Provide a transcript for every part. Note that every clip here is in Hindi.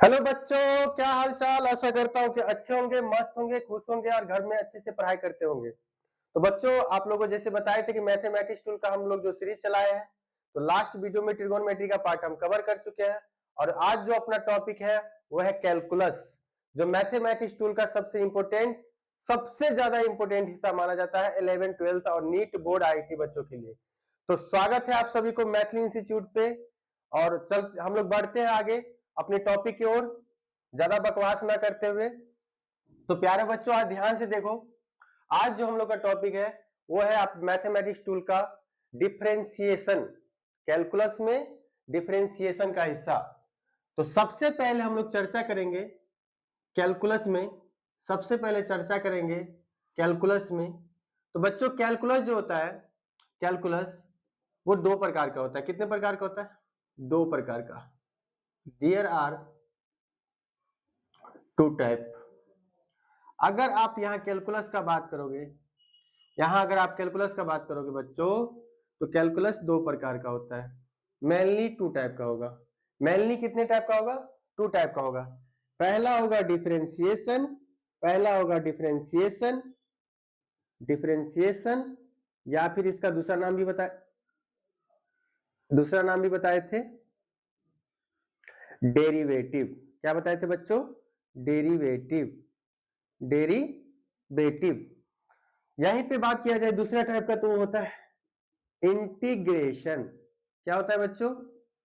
हेलो बच्चों, क्या हाल चाल। आशा करता हूँ कि अच्छे होंगे, मस्त होंगे, खुश होंगे और घर में अच्छे से पढ़ाई करते होंगे। तो बच्चों, आप लोगों को जैसे बताए थे कि मैथमेटिक्स टूल का हम लोग जो सीरीज चलाए हैं, तो लास्ट वीडियो में ट्रिगोनोमेट्री का पार्ट हम कवर कर चुके हैं और आज जो अपना टॉपिक है वो है कैलकुलस, जो मैथमेटिक्स टूल का सबसे ज्यादा इंपोर्टेंट हिस्सा माना जाता है 11th 12th और नीट बोर्ड आईआईटी बच्चों के लिए। तो स्वागत है आप सभी को मैथिली इंस्टीट्यूट पे। और चल हम लोग बढ़ते हैं आगे अपने टॉपिक की ओर, ज्यादा बकवास ना करते हुए। तो प्यारे बच्चों, आज ध्यान से देखो। आज जो हम लोग का टॉपिक है वो है आप मैथमेटिक्स टूल का डिफरेंशिएशन, कैलकुलस में डिफरेंशिएशन का हिस्सा। तो सबसे पहले हम लोग चर्चा करेंगे कैलकुलस में, सबसे पहले चर्चा करेंगे कैलकुलस में। तो बच्चों, कैलकुलस जो होता है, कैलकुलस वो दो प्रकार का होता है। कितने प्रकार का होता है? दो प्रकार का। There are two type. अगर आप यहाँ कैलकुलस का बात करोगे, यहाँ अगर आप कैलकुलस का बात करोगे बच्चों, तो कैलकुलस दो प्रकार का होता है। मेनली टू टाइप का होगा। मेनली कितने टाइप का होगा? टू टाइप का होगा। पहला होगा डिफरेंशिएशन, पहला होगा डिफरेंशिएशन, डिफरेंशिएशन, या फिर इसका दूसरा नाम भी बताए थे डेरिवेटिव। क्या बताए थे बच्चों? Derivative, derivative. यहीं पे बात किया जाए दूसरा टाइप का, तो वो होता है इंटीग्रेशन। क्या होता है बच्चों?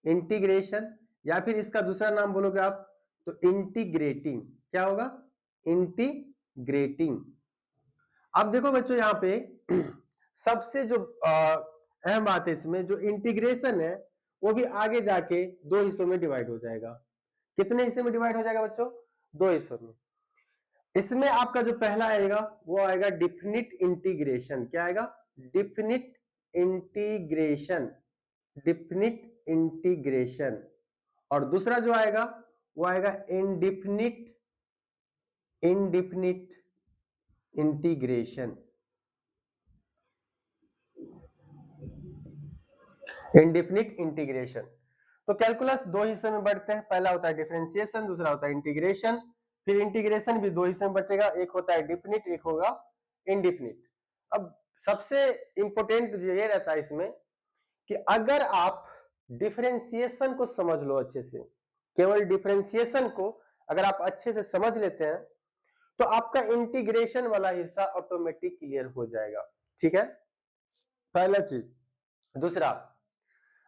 इंटीग्रेशन, या फिर इसका दूसरा नाम बोलोगे आप तो इंटीग्रेटिंग। क्या होगा? इंटीग्रेटिंग। अब देखो बच्चों, यहाँ पे सबसे जो अहम बात है इसमें, जो इंटीग्रेशन है वो भी आगे जाके दो हिस्सों में डिवाइड हो जाएगा। कितने हिस्से में डिवाइड हो जाएगा बच्चों? दो हिस्सों में। इसमें आपका जो पहला आएगा वो आएगा डिफिनिट इंटीग्रेशन। क्या आएगा? Definite integration, definite integration. और दूसरा जो आएगा वो आएगा indefinite, indefinite integration, indefinite integration. तो कैलकुलस दो हिस्से में बढ़ते हैं। पहला होता है डिफरेंशिएशन, दूसरा होता है इंटीग्रेशन। फिर इंटीग्रेशन भी दो हिस्से में बचेगा, एक होता है डिफिनिट, एक होगा इनडिफिनिट। अब सबसे इंपॉर्टेंट ये रहता है इसमें कि अगर आप डिफरेंशिएशन को समझ लो अच्छे से, केवल डिफरेंशिएशन को अगर आप अच्छे से समझ लेते हैं तो आपका इंटीग्रेशन वाला हिस्सा ऑटोमेटिक क्लियर हो जाएगा। ठीक है, पहला चीज। दूसरा,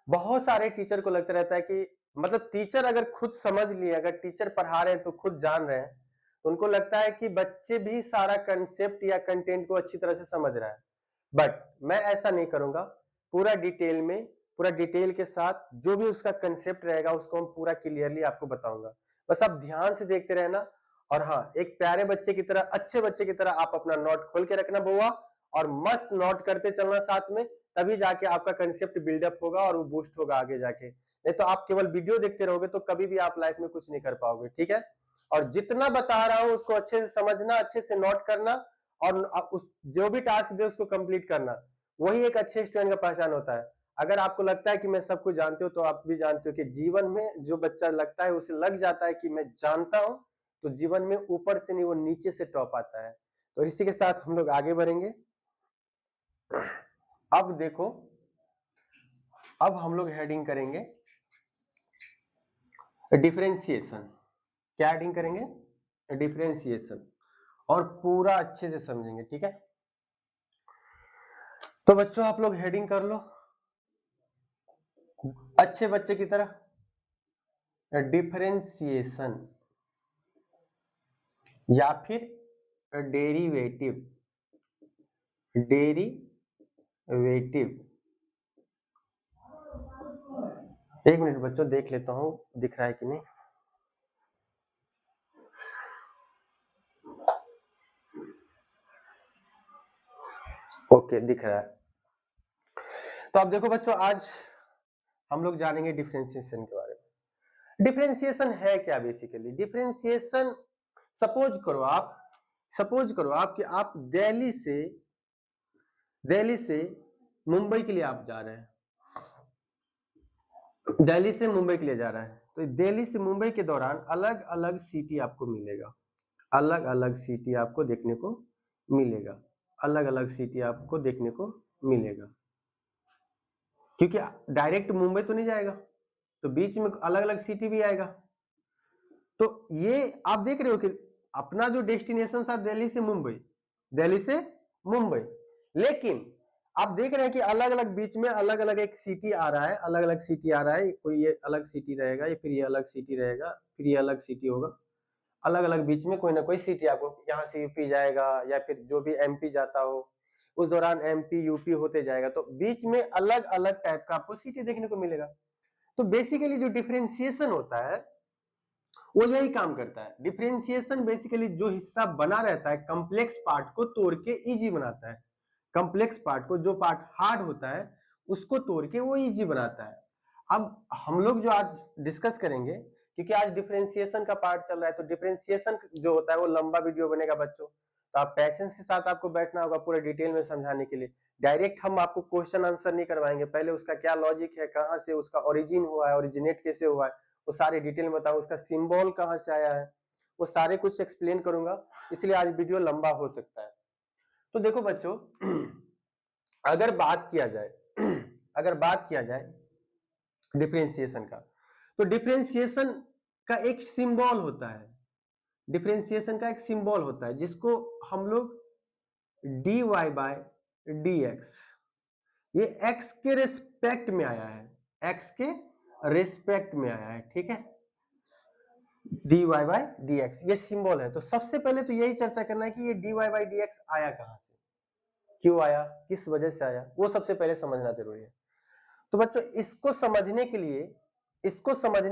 बहुत सारे टीचर को लगता रहता है कि मतलब टीचर अगर खुद समझ लिए, अगर टीचर पढ़ा रहे हैं तो खुद जान रहे हैं, तो उनको लगता है कि बच्चे भी सारा कंसेप्ट या कंटेंट को अच्छी तरह से समझ रहा है। बट मैं ऐसा नहीं करूंगा। पूरा डिटेल में, पूरा डिटेल के साथ जो भी उसका कंसेप्ट रहेगा उसको हम पूरा क्लियरली आपको बताऊंगा। बस आप ध्यान से देखते रहना। और हाँ, एक प्यारे बच्चे की तरह, अच्छे बच्चे की तरह आप अपना नोट खोल के रखना बुआ, और मस्त नोट करते चलना साथ में। तभी जाके आपका कंसेप्ट बिल्डअप होगा और वो बूस्ट होगा आगे जाके। नहीं तो आप केवल वीडियो देखते रहोगे तो कभी भी आप लाइफ में कुछ नहीं कर पाओगे। ठीक है, और जितना बता रहा हूं उसको अच्छे से समझना, अच्छे से नोट करना, और उस जो भी टास्क दे उसको कंप्लीट करना। वही एक अच्छे स्टूडेंट का पहचान होता है। अगर आपको लगता है कि मैं सब कुछ जानती हूँ, तो आप भी जानते हो कि जीवन में जो बच्चा लगता है, उसे लग जाता है कि मैं जानता हूं, तो जीवन में ऊपर से नहीं वो नीचे से टॉप आता है। तो इसी के साथ हम लोग आगे बढ़ेंगे। अब देखो, अब हम लोग हेडिंग करेंगे डिफरेंशिएशन। क्या हेडिंग करेंगे? डिफरेंशिएशन, और पूरा अच्छे से समझेंगे। ठीक है, तो बच्चों आप लोग हेडिंग कर लो अच्छे बच्चे की तरह। डिफरेंशिएशन या फिर डेरिवेटिव, डेरिवेटिव। एक मिनट बच्चों, देख लेता हूं दिख रहा है कि नहीं। ओके, दिख रहा है। तो अब देखो बच्चों, आज हम लोग जानेंगे डिफरेंशिएशन के बारे में। डिफरेंशिएशन है क्या? बेसिकली डिफरेंशिएशन, सपोज करो आप कि आप दिल्ली से मुंबई के लिए आप जा रहे हैं। दिल्ली से मुंबई के लिए जा रहा है, तो दिल्ली से मुंबई के दौरान अलग अलग सिटी आपको मिलेगा, अलग अलग सिटी आपको देखने को मिलेगा, अलग अलग सिटी आपको देखने को मिलेगा, क्योंकि डायरेक्ट मुंबई तो नहीं जाएगा, तो बीच में अलग अलग सिटी भी आएगा। तो ये आप देख रहे हो कि अपना जो डेस्टिनेशन था दिल्ली से मुंबई, दिल्ली से मुंबई, लेकिन आप देख रहे हैं कि अलग अलग बीच में अलग अलग एक सिटी आ रहा है, अलग अलग सिटी आ रहा है, कोई ये अलग सिटी रहेगा, या फिर ये अलग सिटी रहेगा, फिर ये अलग सिटी होगा, अलग अलग बीच में कोई ना कोई सिटी आपको, यहाँ से यूपी जाएगा या फिर जो भी एमपी जाता हो उस दौरान एमपी यूपी होते जाएगा, तो बीच में अलग अलग टाइप का आपको सिटी देखने को मिलेगा। तो बेसिकली जो डिफरेंशिएशन होता है वो यही काम करता है। डिफरेंशिएशन बेसिकली जो हिस्सा बना रहता है कॉम्प्लेक्स पार्ट को तोड़ के इजी बनाता है, कॉम्प्लेक्स पार्ट को, जो पार्ट हार्ड होता है उसको तोड़ के वो इजी बनाता है। अब हम लोग जो आज डिस्कस करेंगे, क्योंकि आज डिफरेंशिएशन का पार्ट चल रहा है, तो डिफरेंशिएशन जो होता है वो लंबा वीडियो बनेगा बच्चों, तो आप पेशेंस के साथ आपको बैठना होगा पूरे डिटेल में समझाने के लिए। डायरेक्ट हम आपको क्वेश्चन आंसर नहीं करवाएंगे, पहले उसका क्या लॉजिक है, कहाँ से उसका ओरिजिन हुआ है, ओरिजिनेट कैसे हुआ है, वो सारे डिटेल में बताऊं, उसका सिंबल कहाँ से आया है, वो सारे कुछ एक्सप्लेन करूंगा, इसलिए आज वीडियो लंबा हो सकता है। तो देखो बच्चों, अगर बात किया जाए अगर बात किया जाए डिफरेंशिएशन का, तो डिफरेंशिएशन का एक सिंबल होता है, डिफरेंशिएशन का एक सिंबल होता है जिसको हम लोग dy बाय dx, ये x के रेस्पेक्ट में आया है, x के रेस्पेक्ट में आया है, ठीक है, dy बाय dx ये सिंबल है। तो सबसे पहले तो यही चर्चा करना है कि ये dy बाय dx आया कहां से, क्यों आया, किस वजह से आया, वो सबसे पहले समझना जरूरी है। तो बच्चों इसको समझने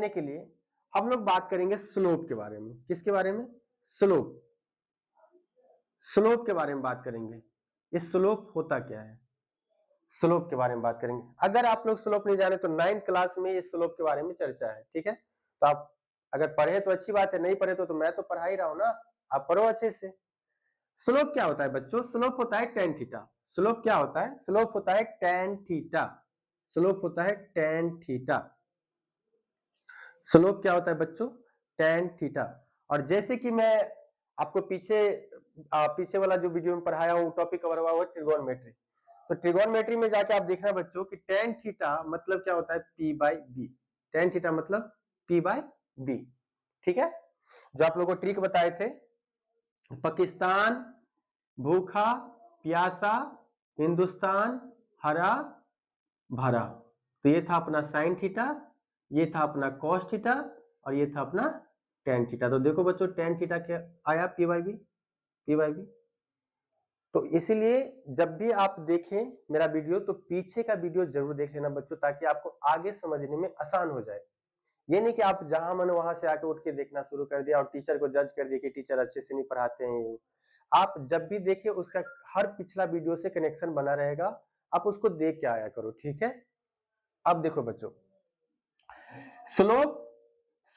के लिए हम लोग बात करेंगे स्लोप के बारे में। किसके बारे में? स्लोप, स्लोप के बारे में बात करेंगे। ये स्लोप होता क्या है, स्लोप के बारे में बात करेंगे। अगर आप लोग स्लोप नहीं जाने तो 9th क्लास में ये स्लोप के बारे में चर्चा है, ठीक है। तो आप अगर पढ़े तो अच्छी बात है, नहीं पढ़े तो मैं तो पढ़ा ही रहा हूं ना, आप पढ़ो अच्छे से। स्लोप क्या होता है बच्चों? स्लोप होता है tan थीटा। स्लोप क्या होता है? स्लोप होता है tan थीटा। स्लोप होता है tan थीटा। स्लोप क्या होता है बच्चों? tan theta. और जैसे कि मैं आपको पीछे वाला जो वीडियो में पढ़ाया हूं, टॉपिक कवर हुआ वो ट्रिगोनोमेट्री। तो ट्रिगोनोमेट्री में जाके आप देखना बच्चों कि tan थीटा मतलब क्या होता है? p by b. tan theta मतलब p बाई बी, ठीक है। जो आप लोगों को ट्रिक बताए थे, पाकिस्तान भूखा प्यासा, हिंदुस्तान हरा भरा, तो ये था अपना साइन थीटा, ये था अपना कॉस थीटा, और ये था अपना टेन थीटा। तो देखो बच्चों टेन थीटा क्या आया? P by b, p by b. तो इसीलिए जब भी आप देखें मेरा वीडियो तो पीछे का वीडियो जरूर देख लेना बच्चों, ताकि आपको आगे समझने में आसान हो जाए। ये नहीं कि आप जहां मन वहां से आके उठ के देखना शुरू कर दिया और टीचर को जज कर दिया कि टीचर अच्छे से नहीं पढ़ाते हैं। आप जब भी देखिए उसका हर पिछला वीडियो से कनेक्शन बना रहेगा, आप उसको देख के आया करो, ठीक है। अब देखो बच्चों, स्लोप,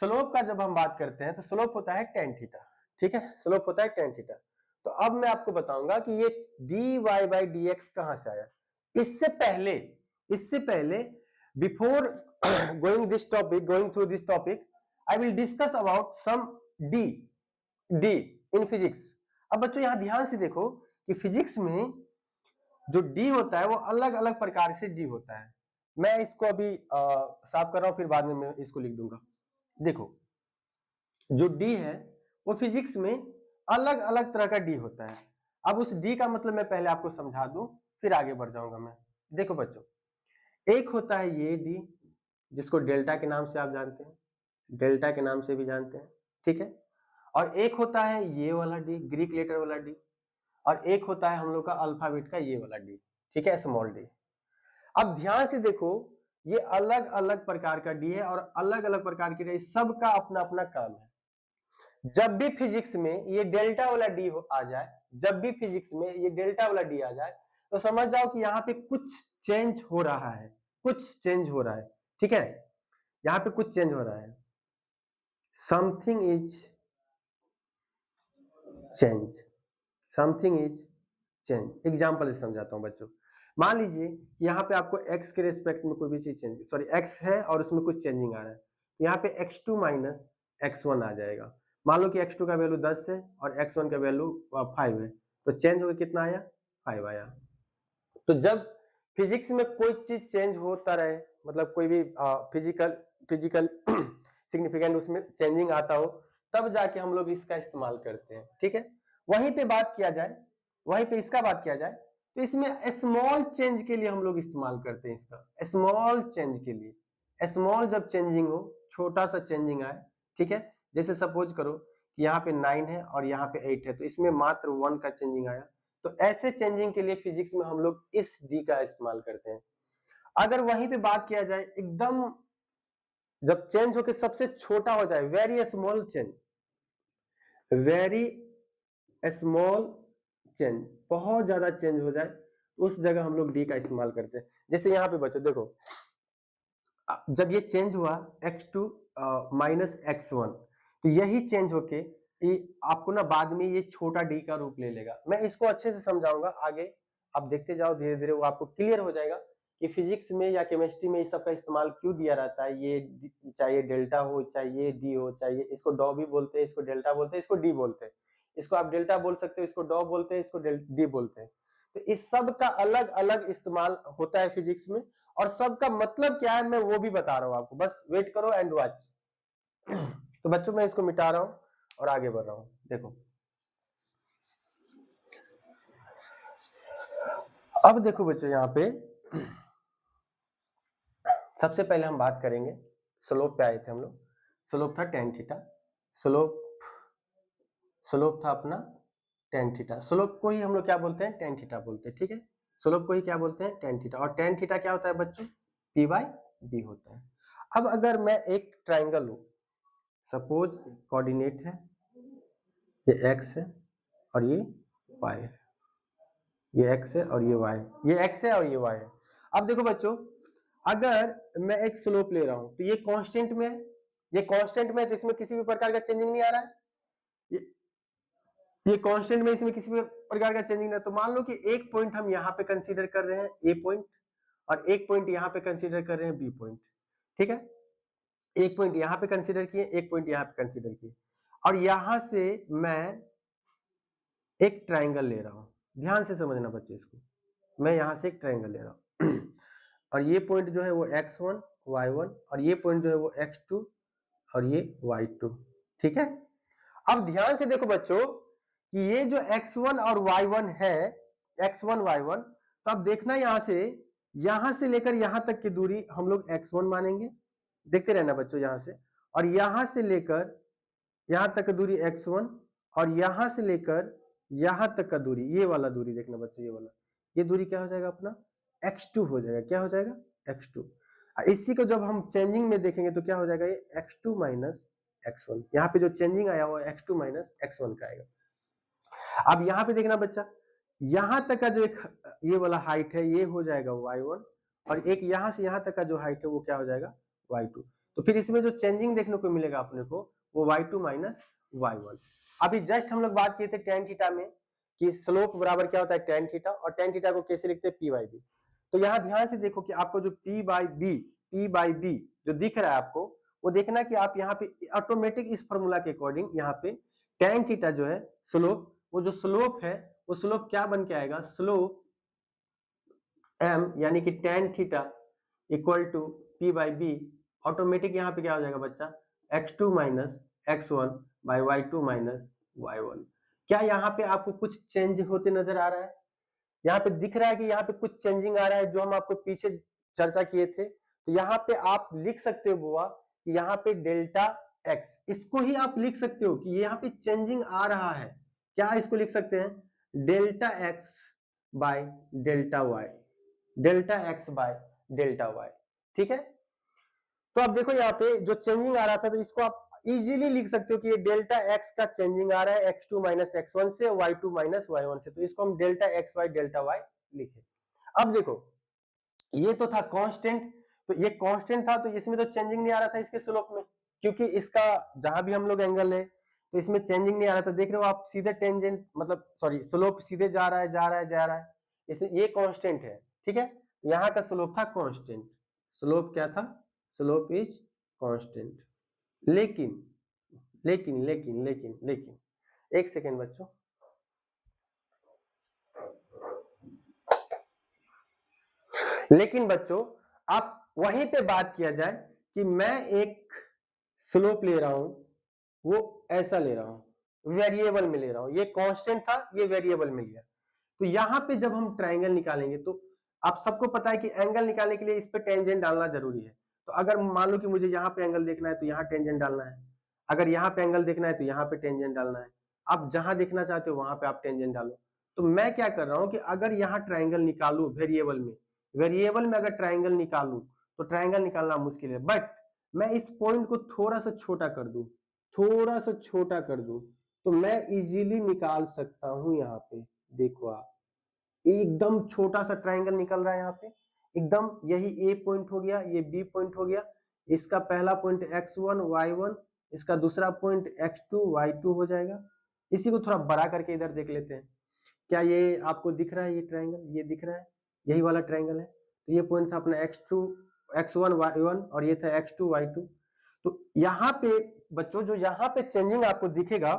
स्लोप का जब हम बात करते हैं तो स्लोप होता है tan थीटा, ठीक है, स्लोप होता है tan थीटा। तो अब मैं आपको बताऊंगा कि ये dy बाई dx कहां से आया। इससे पहले before going through this topic I will discuss about some d in physics. अब बच्चों यहां ध्यान से देखो कि फिजिक्स में जो डी होता है वो अलग अलग प्रकार से डी होता है। मैं इसको अभी साफ कर रहा हूं, फिर बाद में मैं इसको लिख दूंगा। देखो जो डी है वो फिजिक्स में अलग अलग तरह का डी होता है। अब उस डी का मतलब मैं पहले आपको समझा दूं, फिर आगे बढ़ जाऊंगा मैं। देखो बच्चों, एक होता है ये डी, जिसको डेल्टा के नाम से आप जानते हैं, डेल्टा के नाम से भी जानते हैं, ठीक है। और एक होता है ये वाला डी, ग्रीक लेटर वाला डी, और एक होता है हम लोग का अल्फाबेट का ये वाला डी, ठीक है, स्मॉल डी। अब ध्यान से देखो, ये अलग अलग प्रकार का डी है और अलग अलग प्रकार की डी, सबका अपना अपना काम है। जब भी फिजिक्स में ये डेल्टा वाला डी आ जाए, जब भी फिजिक्स में ये डेल्टा वाला डी आ जाए, तो समझ जाओ कि यहाँ पे कुछ चेंज हो रहा है, कुछ चेंज हो रहा है, ठीक है, यहाँ पे कुछ चेंज हो रहा है, something is change, something is change. Example से समझाता हूं बच्चों। मान लीजिए यहाँ पे आपको x के रेस्पेक्ट में कोई भी चीज चेंज, सॉरी x है और उसमें कुछ चेंजिंग आ रहा है, तो यहाँ पे x2 माइनस x1 आ जाएगा। मान लो कि x2 का वैल्यू 10 है और x1 का वैल्यू 5 है, तो चेंज होकर कितना आया, 5 आया। तो जब फिजिक्स में कोई चीज चेंज होता रहे, मतलब कोई भी फिजिकल सिग्निफिकेंट उसमें चेंजिंग आता हो, तब जाके हम लोग इसका इस्तेमाल करते हैं, ठीक है। वहीं पे बात किया जाए, वहीं पे इसका बात किया जाए, तो इसमें स्मॉल चेंज के लिए हम लोग इस्तेमाल करते हैं इसका, स्मॉल चेंज के लिए। स्मॉल जब चेंजिंग हो, छोटा सा चेंजिंग आए, ठीक है। जैसे सपोज करो कि यहाँ पे 9 है और यहाँ पे 8 है, तो इसमें मात्र 1 का चेंजिंग आया, तो ऐसे चेंजिंग के लिए फिजिक्स में हम लोग इस डी का इस्तेमाल करते हैं। अगर वहीं पे बात किया जाए एकदम जब चेंज होके सबसे छोटा हो जाए, very small change, very small change, बहुत ज्यादा चेंज हो जाए, उस जगह हम लोग डी का इस्तेमाल करते हैं। जैसे यहाँ पे बच्चों देखो, जब ये चेंज हुआ x2 माइनस x1, तो यही चेंज होके ये आपको ना बाद में ये छोटा डी का रूप ले लेगा। मैं इसको अच्छे से समझाऊंगा आगे, आप देखते जाओ, धीरे धीरे वो आपको क्लियर हो जाएगा कि फिजिक्स में या केमिस्ट्री में इस सब का इस्तेमाल क्यों दिया रहता है। ये चाहे डेल्टा हो, चाहे ये डी हो, चाहे इसको डॉ भी बोलते हैं, इसको डेल्टा बोलते हैं, इसको डी बोलते हैं, इसको आप डेल्टा बोल सकते हो, इसको डॉ बोलते हैं, इसको डी बोलते हैं। तो इस सब का अलग अलग इस्तेमाल होता है फिजिक्स में, और सबका मतलब क्या है मैं वो भी बता रहा हूं आपको, बस वेट करो एंड वॉच। तो बच्चों मैं इसको मिटा रहा हूं और आगे बढ़ रहा हूं। देखो अब देखो बच्चों, यहाँ पे सबसे पहले हम बात करेंगे स्लोप पे आए थे हम लोग। स्लोप था टेन थीटा, स्लोप स्लोप था अपना टेन थीटा। स्लोप को ही हम लोग क्या बोलते हैं, टेन थीटा बोलते हैं, ठीक है। स्लोप को ही क्या बोलते हैं, टेन थीटा। और टेन थीटा क्या होता है बच्चों, पी बाई बी होता है। अब अगर मैं एक ट्राइंगल लूं, सपोज कोऑर्डिनेट है, ये x है और ये y है, ये x है और ये y है, ये x है और ये y है। अब देखो बच्चों, अगर मैं एक स्लोप ले रहा हूं तो ये कांस्टेंट में है, ये कांस्टेंट में है, तो इसमें किसी भी प्रकार का चेंजिंग नहीं आ रहा है। ये कांस्टेंट में, इसमें किसी भी प्रकार का चेंजिंग नहीं। तो मान लो कि एक पॉइंट हम यहाँ पे कंसीडर कर रहे हैं ए पॉइंट, और एक पॉइंट यहाँ पे कंसीडर कर रहे हैं बी पॉइंट, ठीक है। एक पॉइंट यहाँ पे कंसीडर किए, एक पॉइंट यहाँ पे कंसीडर किए, और यहां से मैं एक ट्राइंगल ले रहा हूं। ध्यान से समझना बच्चे इसको, मैं यहां से एक ट्राइंगल ले रहा हूं और ये पॉइंट जो है वो x1 y1, और ये पॉइंट जो है वो x2 और ये y2, ठीक है। अब ध्यान से देखो बच्चों कि ये जो x1 और y1 है, x1 y1, तो अब देखना यहां से लेकर यहां तक की दूरी हम लोग x1 मानेंगे, देखते रहना बच्चों यहां से, और यहां से लेकर यहां तक की दूरी x1, और यहां से लेकर यहां तक का दूरी, ये वाला दूरी देखना बच्चों, ये वाला, ये दूरी क्या हो जाएगा अपना, x2 हो जाएगा। क्या हो जाएगा, x2। इसी को जब हम चेंजिंग में देखेंगे तो क्या हो जाएगा, ये x2 माइनस x1, यहाँ पे जो चेंजिंग आया हुआ x2 माइनस x1 का आएगा। अब यहाँ पे देखना बच्चा, यहां तक का जो एक ये वाला हाइट है ये हो जाएगा y1, और एक यहां से यहां तक का जो हाइट है वो क्या हो जाएगा, y2। तो फिर इसमें जो चेंजिंग देखने को मिलेगा अपने को वो y2 माइनस y1। अभी जस्ट हम लोग बात किए थे टेन थीटा में कि स्लोप बराबर क्या होता है, टेन थीटा, और टेन थीटा को कैसे लिखते हैं, पी बाई बी। तो यहाँ ध्यान से देखो कि आपको जो पी बाई बी जो दिख रहा है आपको, वो देखना कि आप यहाँ पे ऑटोमेटिक इस फॉर्मूला के अकॉर्डिंग यहाँ पे टेन थीटा जो है स्लोप, वो जो स्लोप है वो स्लोप क्या बन के आएगा, स्लोप m यानी कि tan theta equal to p by b, automatic यहाँ पे क्या हो जाएगा बच्चा, x2 minus x1 by y2 minus y1। क्या यहाँ पे आपको कुछ चेंज होते नजर आ रहा है, यहाँ पे दिख रहा है कि यहाँ पे कुछ चेंजिंग आ रहा है जो हम आपको पीछे चर्चा किए थे। तो यहाँ पे आप लिख सकते हो बुआ कि यहाँ पे डेल्टा x, इसको ही आप लिख सकते हो कि यहाँ पे चेंजिंग आ रहा है। क्या इसको लिख सकते हैं, delta x by delta y, delta x by delta y, ठीक है। तो अब देखो यहाँ पे जो चेंजिंग आ रहा था, तो इसको आप इजीली लिख सकते हो कि ये डेल्टा x का चेंजिंग आ रहा है x2 माइनस x1 से, y2 माइनस y1 से, तो इसको हम delta x by delta y लिखे। अब देखो ये तो था कांस्टेंट, तो ये कांस्टेंट था, तो इसमें तो चेंजिंग नहीं आ रहा था इसके स्लोप में, क्योंकि इसका जहां भी हम लोग एंगल है तो इसमें चेंजिंग नहीं आ रहा था। देख रहे हो आप सीधे टेंजेंट, मतलब सॉरी स्लोप सीधे जा रहा है, जा रहा है, जा रहा है, इसमें ये कांस्टेंट है, ठीक है, यहाँ का स्लोप था कांस्टेंट, स्लोप क्या था, स्लोप इज कांस्टेंट। लेकिन लेकिन लेकिन लेकिन लेकिन एक सेकेंड बच्चों, लेकिन बच्चों आप वहीं पे बात किया जाए कि मैं एक स्लोप ले रहा हूं, वो ऐसा ले रहा हूं, वेरिएबल में ले रहा हूं, ये कांस्टेंट था, ये वेरिएबल में लिया। तो यहाँ पे जब हम ट्राइंगल निकालेंगे तो आप सबको पता है कि एंगल निकालने के लिए इस पे टेंजेंट डालना जरूरी है। तो अगर मान लो कि मुझे यहाँ पे एंगल देखना है तो यहाँ टेंजेंट डालना है, अगर यहाँ पे एंगल देखना है तो यहाँ पे टेंजेंट डालना है, आप जहां देखना चाहते हो वहां पे आप टेंजेंट डालो। तो मैं क्या कर रहा हूँ कि अगर यहाँ ट्राइंगल निकालू वेरिएबल में, वेरिएबल में अगर ट्राइंगल निकालू तो ट्राइंगल निकालना मुश्किल है, बट मैं इस पॉइंट को थोड़ा सा छोटा कर दूं, थोड़ा सा छोटा कर दूं, तो मैं इजीली निकाल सकता हूं। यहाँ पे देखो आप, एकदम छोटा सा ट्राइंगल निकल रहा है यहाँ पे, एकदम यही ए पॉइंट हो गया, ये बी पॉइंट हो गया, इसका पहला पॉइंट x1 y1, इसका दूसरा पॉइंट x2 y2 हो जाएगा। इसी को थोड़ा बड़ा करके इधर देख लेते हैं, क्या ये आपको दिख रहा है, ये ट्राइंगल ये दिख रहा है, यही वाला ट्राइंगल है। तो ये पॉइंट था अपना x2 x1 y1 और ये था x2 y2। तो यहाँ पे बच्चों जो यहाँ पे चेंजिंग आपको दिखेगा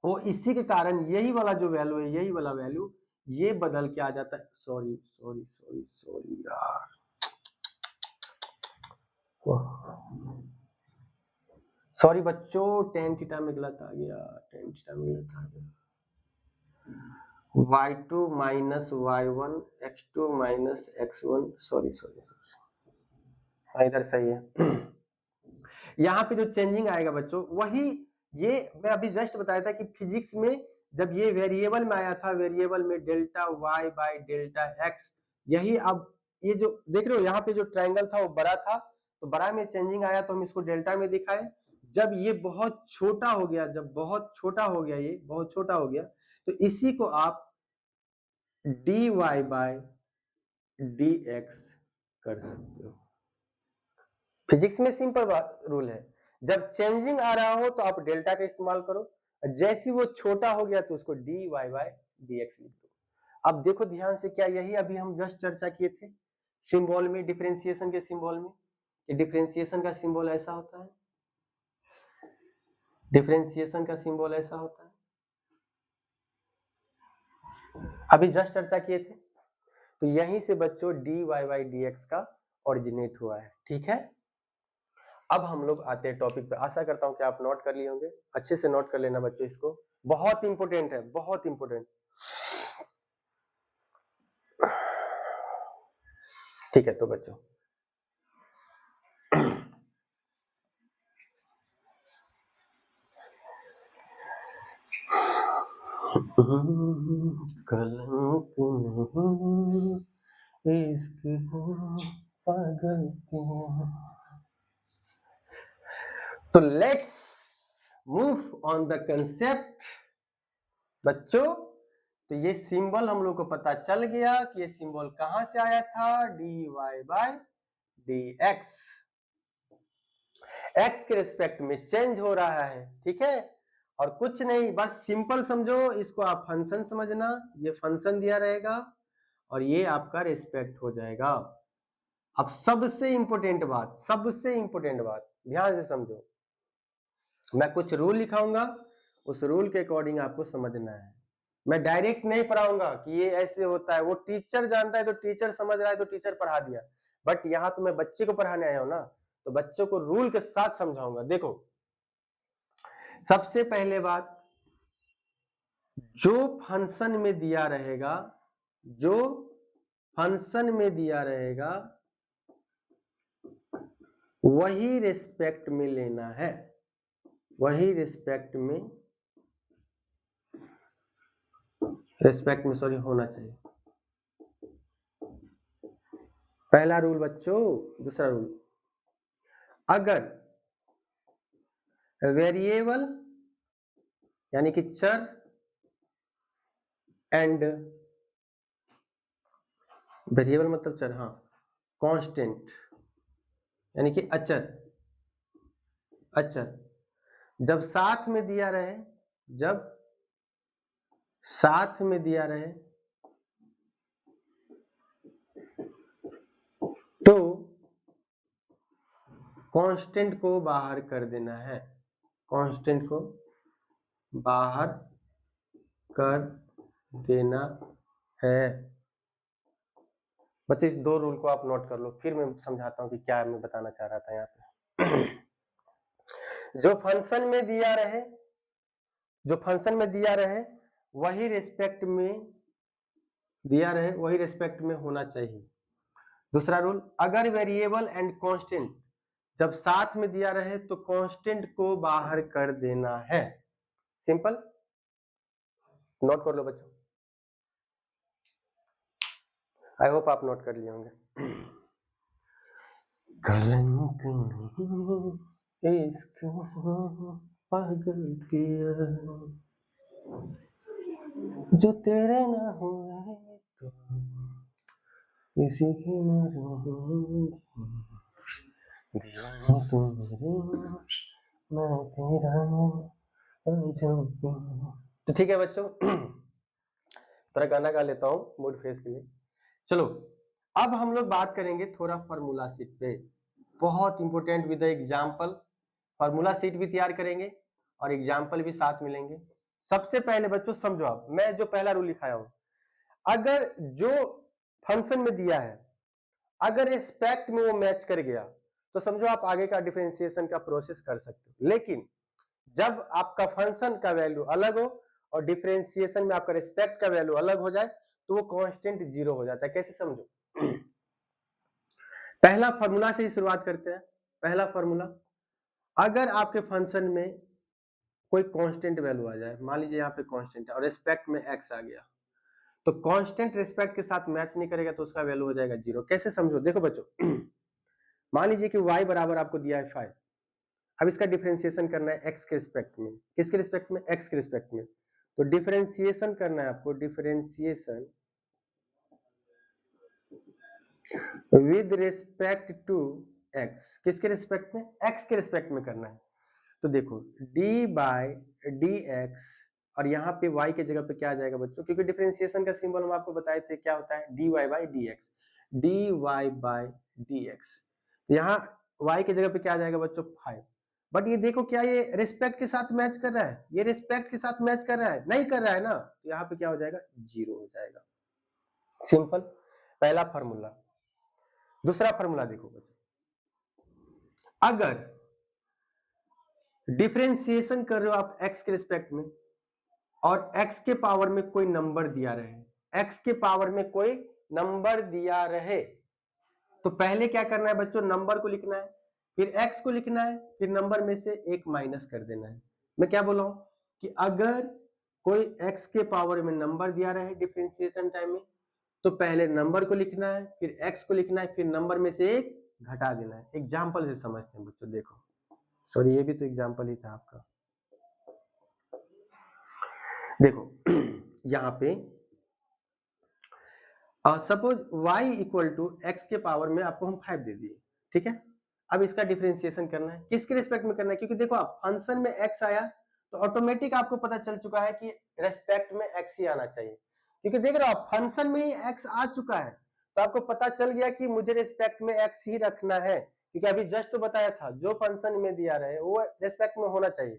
वो इसी के कारण, यही वाला जो वैल्यू है, यही वाला वैल्यू ये बदल के आ जाता है। सॉरी सॉरी सॉरी सॉरी यार, सॉरी बच्चों, tan थीटा में गलत आ गया, tan थीटा में गलत आ गया। y2 minus y1 x2 minus x1, sorry sorry sorry, इधर सही है। यहाँ पे जो चेंजिंग आएगा बच्चों वही, ये मैं अभी जस्ट बताया था कि फिजिक्स में जब ये वेरिएबल में आया था, वेरिएबल में delta y by delta x, यही अब ये जो देख रहे हो यहाँ पे जो ट्राइंगल था वो बड़ा था, तो बड़ा में चेंजिंग आया तो हम इसको डेल्टा में दिखाए। जब ये बहुत छोटा हो गया, जब बहुत छोटा हो गया, ये बहुत छोटा हो गया, तो इसी को आप dy बाय dx कर सकते हो। फिजिक्स में सिंपल रूल है, जब चेंजिंग आ रहा हो तो आप डेल्टा का इस्तेमाल करो, जैसे वो छोटा हो गया तो उसको dy बाय dx लिख दो। अब देखो ध्यान से, क्या यही अभी हम जस्ट चर्चा किए थे सिंबल में, डिफरेंशिएशन के सिंबल में, कि डिफरेंशिएशन का सिंबल ऐसा होता है, डिफरेंशिएशन का सिंबल ऐसा होता है, अभी जस्ट चर्चा किए थे। तो यहीं से बच्चों dy बाय dx का ओरिजिनेट हुआ है, ठीक है। अब हम लोग आते हैं टॉपिक पे, आशा करता हूं कि आप नोट कर लिए होंगे, अच्छे से नोट कर लेना बच्चों, इसको बहुत इंपॉर्टेंट है, बहुत इंपॉर्टेंट। ठीक है, तो बच्चों कलंक नहीं इश्क पागल तो let's move on the concept बच्चों। तो ये सिंबल हम लोग को पता चल गया कि ये सिंबल कहां से आया था, dy बाय dx, x के रिस्पेक्ट में चेंज हो रहा है, ठीक है। और कुछ नहीं, बस सिंपल समझो इसको, आप फंक्शन समझना, ये फंक्शन दिया रहेगा और ये आपका रिस्पेक्ट हो जाएगा। अब सबसे इंपॉर्टेंट बात, सबसे इंपॉर्टेंट बात ध्यान से समझो, मैं कुछ रूल लिखाऊंगा, उस रूल के अकॉर्डिंग आपको समझना है। मैं डायरेक्ट नहीं पढ़ाऊंगा कि ये ऐसे होता है, वो टीचर जानता है तो टीचर समझ रहा है तो टीचर पढ़ा दिया, बट यहाँ तो मैं बच्चे को पढ़ाने आया हूं ना, तो बच्चों को रूल के साथ समझाऊंगा। देखो सबसे पहले बात, जो फंक्शन में दिया रहेगा, जो फंक्शन में दिया रहेगा वही रिस्पेक्ट में लेना है, वही रिस्पेक्ट में सॉरी होना चाहिए। पहला रूल बच्चों। दूसरा रूल, अगर वेरिएबल यानी कि चर एंड, वेरिएबल मतलब चर, हाँ, कांस्टेंट यानी कि अचर, अचर जब साथ में दिया रहे, जब साथ में दिया रहे कांस्टेंट को बाहर कर देना है, कांस्टेंट को बाहर कर देना है। बच्चे इस दो रूल को आप नोट कर लो, फिर मैं समझाता हूँ कि क्या मैं बताना चाह रहा था यहाँ पे। जो फंक्शन में दिया रहे, जो फंक्शन में दिया रहे वही रेस्पेक्ट में दिया रहे, वही रेस्पेक्ट में होना चाहिए। दूसरा रूल, अगर वेरिएबल एंड कांस्टेंट जब साथ में दिया रहे तो कांस्टेंट को बाहर कर देना है। सिंपल, नोट कर लो बच्चों, आई होप आप नोट कर लिए होंगे। कलंक नहीं इश्क पागल किया, जो तेरे ना हुए तो किसी की ना रहूंगी, दीवाना तू मेरी मैं तेरा। तो ठीक है बच्चों, थोड़ा गाना गा लेता हूँ मूड फ्रेश के लिए। चलो अब हम लोग बात करेंगे थोड़ा फार्मूला शीट पे, बहुत important with example. Formula sheet भी तैयार करेंगे और एग्जाम्पल भी साथ मिलेंगे। सबसे पहले बच्चों समझो, आप मैं जो पहला रूल लिखाया हूं, अगर जो फंक्शन में दिया है अगर रिस्पेक्ट में वो मैच कर गया तो समझो आप आगे का डिफरेंशिएशन का प्रोसेस कर सकते हो। लेकिन जब आपका फंक्शन का वैल्यू अलग हो और डिफरेंशिएशन में आपका रिस्पेक्ट का वैल्यू अलग हो जाए तो वो कांस्टेंट जीरो हो जाता है। कैसे समझो, पहला फॉर्मूला से ही शुरुआत करते हैं। पहला फॉर्मूला, अगर आपके फंक्शन में कोई कांस्टेंट वैल्यू आ जाए, मान लीजिए यहाँ पे कांस्टेंट है और रिस्पेक्ट में एक्स आ गया, तो कांस्टेंट रिस्पेक्ट के साथ मैच नहीं करेगा तो उसका वैल्यू हो जाएगा जीरो। कैसे समझो, देखो बच्चों, मान लीजिए कि y बराबर आपको दिया है 5, अब इसका डिफरेंशिएशन करना है x के रिस्पेक्ट में। किसके रिस्पेक्ट में? x के रिस्पेक्ट में। तो डिफरेंशिएशन करना है आपको, differentiation with respect to x। किसके रिस्पेक्ट में? x के रिस्पेक्ट में करना है। तो देखो d बाय डी एक्स, और यहाँ पे y के जगह पे क्या आ जाएगा बच्चों, क्योंकि डिफरेंशिएशन का सिंबल हम आपको बताए थे क्या होता है, dy by d x, d y by d x. यहाँ y के जगह पे क्या आ जाएगा बच्चों, 5। बट ये देखो क्या ये रिस्पेक्ट के साथ मैच कर रहा है? ये रिस्पेक्ट के साथ मैच कर रहा है? नहीं कर रहा है ना, तो यहाँ पे क्या हो जाएगा, जीरो हो जाएगा। सिंपल, पहला फॉर्मूला। दूसरा फॉर्मूला देखो बच्चों, अगर डिफरेंशिएशन कर रहे हो आप x के रिस्पेक्ट में और x के पावर में कोई नंबर दिया रहे, x के पावर में कोई नंबर दिया रहे, तो पहले क्या करना है बच्चों, नंबर को लिखना है, फिर x को लिखना है, फिर नंबर में से एक माइनस कर देना है। मैं क्या बोला हूं कि अगर कोई x के पावर में नंबर दिया रहे डिफरेंशिएशन टाइम में, तो पहले नंबर को लिखना है, फिर x को लिखना है, फिर नंबर में से एक घटा देना है। एग्जाम्पल से समझते हैं बच्चों, देखो सॉरी ये भी तो एग्जाम्पल ही था आपका। देखो यहाँ पे suppose y equal to x के पावर में आपको हम 5 दे दिए, ठीक है। अब इसका डिफरेंशिएशन करना है, किसके रिस्पेक्ट में करना है, क्योंकि देखो आप फंक्शन में x आया तो ऑटोमेटिक आपको पता चल चुका है कि रेस्पेक्ट में x ही आना चाहिए, क्योंकि देख रहे हो आप फंक्शन में ही x आ चुका है, तो आपको पता चल गया कि मुझे रिस्पेक्ट में x ही रखना है, क्योंकि अभी जस्ट तो बताया था जो फंक्शन में दिया रहे वो रेस्पेक्ट में होना चाहिए।